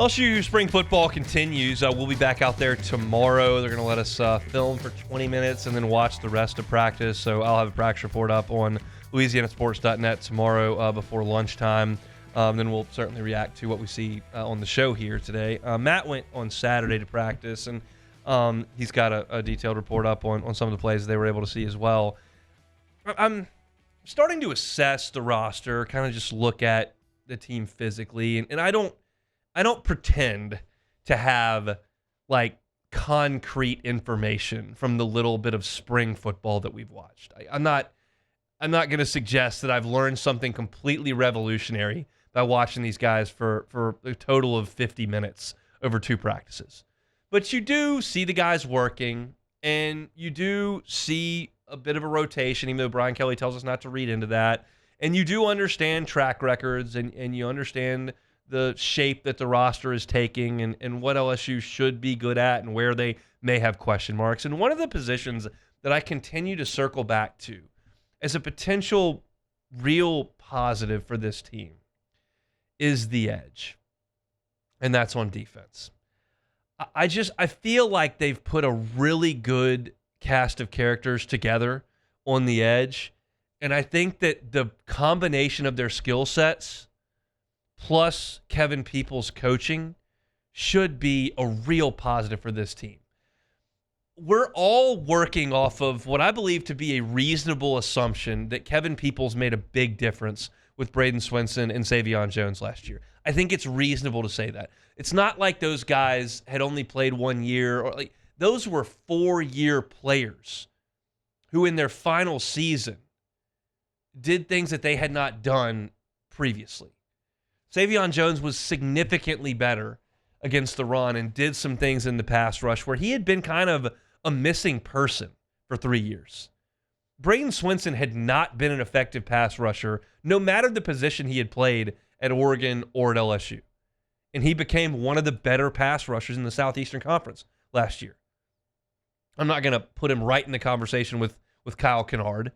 LSU spring football continues. We'll be back out there tomorrow. They're going to let us film for 20 minutes and then watch the rest of practice. So I'll have a practice report up on LouisianaSports.net tomorrow before lunchtime. Then we'll certainly react to what we see on the show here today. Matt went on Saturday to practice, and he's got a detailed report up on some of the plays they were able to see as well. I'm starting to assess the roster, kind of just look at the team physically, and I don't pretend to have like concrete information from the little bit of spring football that we've watched. I'm not going to suggest that I've learned something completely revolutionary by watching these guys for a total of 50 minutes over 2 practices. But you do see the guys working, and you do see a bit of a rotation, even though Brian Kelly tells us not to read into that. And you do understand track records, and you understand the shape that the roster is taking and what LSU should be good at and where they may have question marks. And one of the positions that I continue to circle back to as a potential real positive for this team is the edge. And that's on defense. I feel like they've put a really good cast of characters together on the edge. And I think that the combination of their skill sets plus Kevin Peoples' coaching should be a real positive for this team. We're all working off of what I believe to be a reasonable assumption that Kevin Peoples made a big difference with Braden Swinson and Savion Jones last year. I think it's reasonable to say that. It's not like those guys had only played 1 year, or like those were 4-year players who in their final season did things that they had not done previously. Savion Jones was significantly better against the run and did some things in the pass rush where he had been kind of a missing person for 3 years. Braden Swinson had not been an effective pass rusher, no matter the position he had played at Oregon or at LSU. And he became one of the better pass rushers in the Southeastern Conference last year. I'm not going to put him right in the conversation with Kyle Kennard,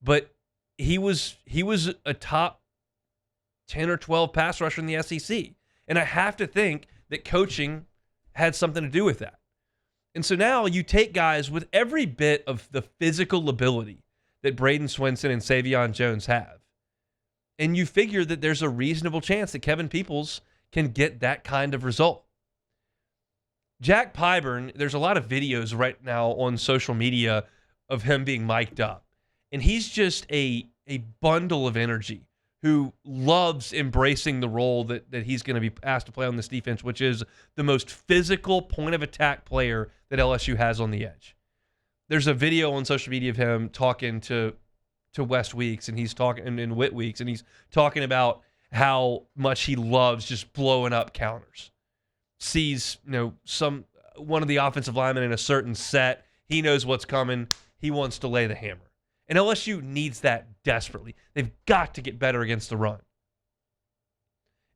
but he was a top 10 or 12 pass rusher in the SEC. And I have to think that coaching had something to do with that. And so now you take guys with every bit of the physical ability that Braden Swinson and Savion Jones have, and you figure that there's a reasonable chance that Kevin Peoples can get that kind of result. Jack Pyburn, there's a lot of videos right now on social media of him being mic'd up. And he's just a bundle of energy who loves embracing the role that he's going to be asked to play on this defense, which is the most physical point-of-attack player that LSU has on the edge. There's a video on social media of him talking to West Weeks, and he's talking in Whit Weeks, and he's talking about how much he loves just blowing up counters. Sees, one of the offensive linemen in a certain set, he knows what's coming, he wants to lay the hammer. And LSU needs that desperately. They've got to get better against the run.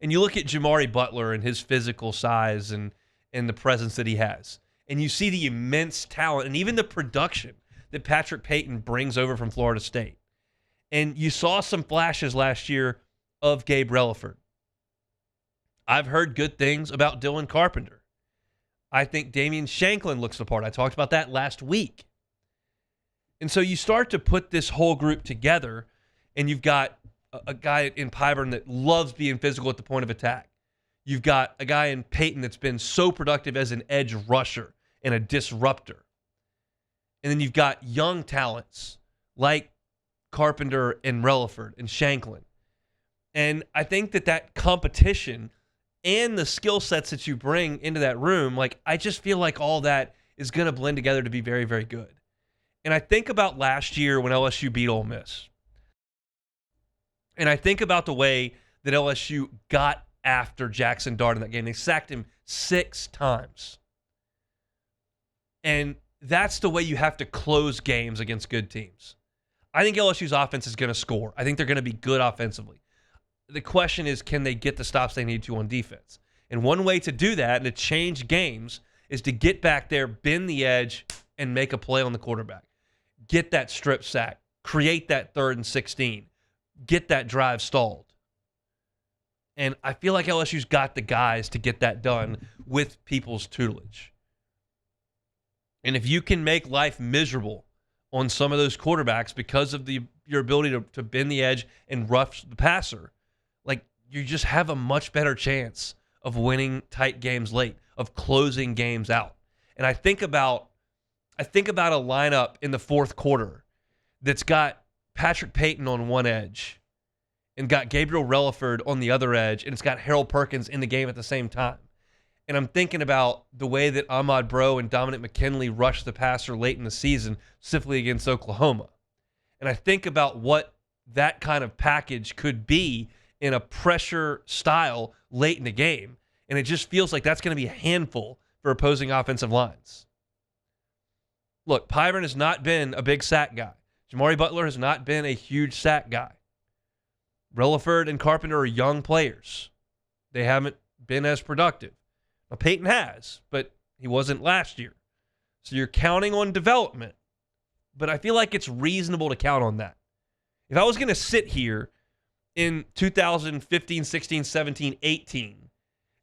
And you look at Jamari Butler and his physical size and the presence that he has. And you see the immense talent and even the production that Patrick Payton brings over from Florida State. And you saw some flashes last year of Gabe Relaford. I've heard good things about Dylan Carpenter. I think Damian Shanklin looks the part. I talked about that last week. And so you start to put this whole group together, and you've got a guy in Pyburn that loves being physical at the point of attack. You've got a guy in Peyton that's been so productive as an edge rusher and a disruptor. And then you've got young talents like Carpenter and Relaford and Shanklin. And I think that competition and the skill sets that you bring into that room, I just feel like all that is going to blend together to be very, very good. And I think about last year when LSU beat Ole Miss. And I think about the way that LSU got after Jackson Dart in that game. They sacked him 6 times. And that's the way you have to close games against good teams. I think LSU's offense is going to score. I think they're going to be good offensively. The question is, can they get the stops they need to on defense? And one way to do that and to change games is to get back there, bend the edge, and make a play on the quarterback. Get that strip sack. Create that 3rd and 16. Get that drive stalled. And I feel like LSU's got the guys to get that done with people's tutelage. And if you can make life miserable on some of those quarterbacks because of your ability to bend the edge and rush the passer, like, you just have a much better chance of winning tight games late, of closing games out. And I think about a lineup in the fourth quarter that's got Patrick Payton on one edge and got Gabriel Relaford on the other edge, and it's got Harold Perkins in the game at the same time. And I'm thinking about the way that Ahmad Bro and Dominic McKinley rushed the passer late in the season, specifically against Oklahoma. And I think about what that kind of package could be in a pressure style late in the game. And it just feels like that's going to be a handful for opposing offensive lines. Look, Pyburn has not been a big sack guy. Jamari Butler has not been a huge sack guy. Relaford and Carpenter are young players. They haven't been as productive. Now, Peyton has, but he wasn't last year. So you're counting on development. But I feel like it's reasonable to count on that. If I was going to sit here in 2015, 16, 17, 18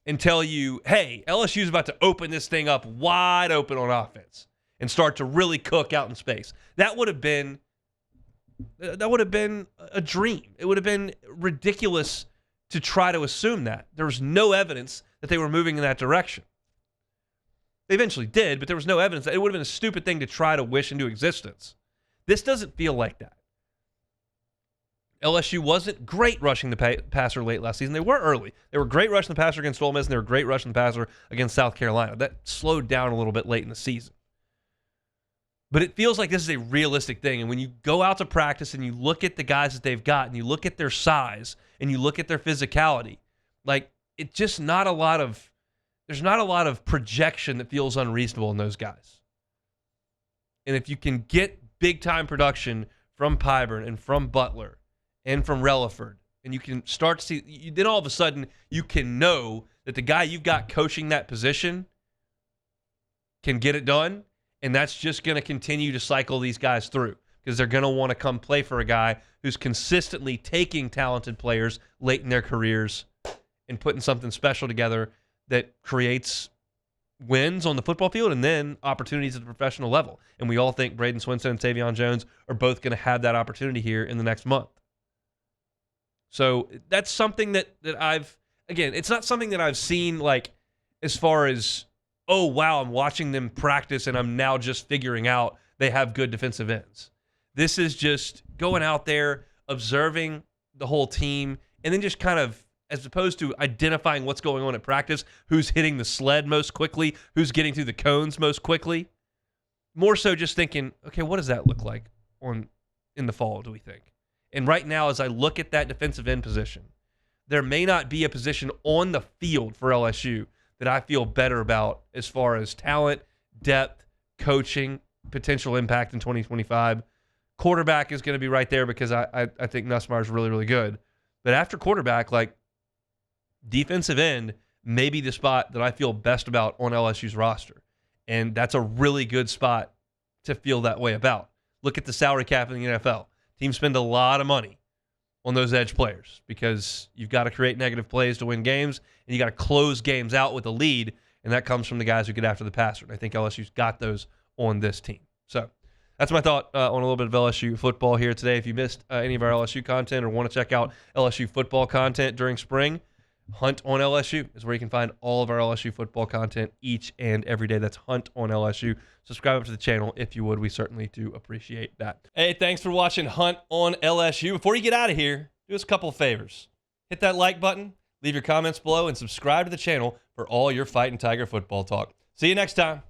and tell you, hey, LSU's about to open this thing up wide open on offense and start to really cook out in space, that would have been a dream. It would have been ridiculous to try to assume that. There was no evidence that they were moving in that direction. They eventually did, but there was no evidence. That it would have been a stupid thing to try to wish into existence. This doesn't feel like that. LSU wasn't great rushing the passer late last season. They were early. They were great rushing the passer against Ole Miss, and they were great rushing the passer against South Carolina. That slowed down a little bit late in the season. But it feels like this is a realistic thing. And when you go out to practice and you look at the guys that they've got and you look at their size and you look at their physicality, like, it's just not a lot of, there's not a lot of projection that feels unreasonable in those guys. And if you can get big-time production from Pyburn and from Butler and from Relaford, and you can start to see, then all of a sudden you can know that the guy you've got coaching that position can get it done, and that's just going to continue to cycle these guys through because they're going to want to come play for a guy who's consistently taking talented players late in their careers and putting something special together that creates wins on the football field and then opportunities at the professional level. And we all think Braden Swinson and Tavion Jones are both going to have that opportunity here in the next month. So that's something that I've, again, it's not something that I've seen like as far as, oh, wow, I'm watching them practice and I'm now just figuring out they have good defensive ends. This is just going out there, observing the whole team, and then just kind of, as opposed to identifying what's going on at practice, who's hitting the sled most quickly, who's getting through the cones most quickly, more so just thinking, okay, what does that look like in the fall, do we think? And right now, as I look at that defensive end position, there may not be a position on the field for LSU that I feel better about as far as talent, depth, coaching, potential impact in 2025. Quarterback is going to be right there because I think Nussmeier is really, really good. But after quarterback, like, defensive end may be the spot that I feel best about on LSU's roster. And that's a really good spot to feel that way about. Look at the salary cap in the NFL. Teams spend a lot of money on those edge players because you've got to create negative plays to win games, and you got to close games out with a lead, and that comes from the guys who get after the passer. And I think LSU's got those on this team. So that's my thought on a little bit of LSU football here today. If you missed any of our LSU content or want to check out LSU football content during spring, Hunt on LSU is where you can find all of our LSU football content each and every day. That's Hunt on LSU. Subscribe to the channel if you would. We certainly do appreciate that. Hey, thanks for watching Hunt on LSU. Before you get out of here, do us a couple of favors. Hit that like button, leave your comments below, and subscribe to the channel for all your Fighting Tiger football talk. See you next time.